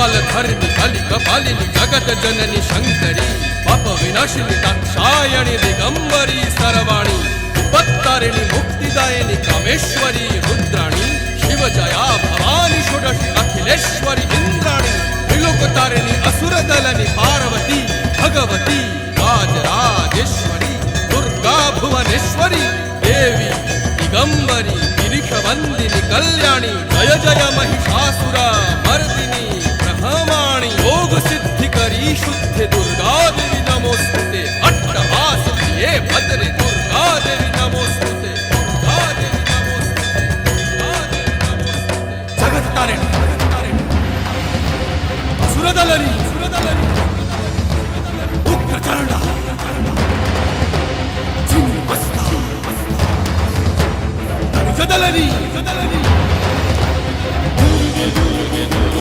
कपालधरिणि कलिकपालिनि जगत जननि शंकरी पाप विनाशिनि दाक्षायणि दिगंबरी सर्वाणि विपत्तारिणि मुक्तिदायिनि कामेश्वरी रुद्राणि शिवजया भवानी षोडशी अखिलेश्वरी इंद्राणि त्रिलोकतारिणि असुरदलनि पार्वती भगवती राजराजेश्वरी दुर्गा भुवनेश्वरी देवी दिगंबरी गिरीशवंदिनी कल्याणी जय जय महिषासुर मर्दिनी ब्रह्माणि योग सिद्धिकरी शुद्ध दुर्गा देवी नमोस्तुते अट्टहास प्रिये भद्रे दुर्गा देवी नमोस्तुते दुर्गा देवी नमोस्तुते दुर्गा देवी नमोस्तुते जगत्तारिणी असुरदलनि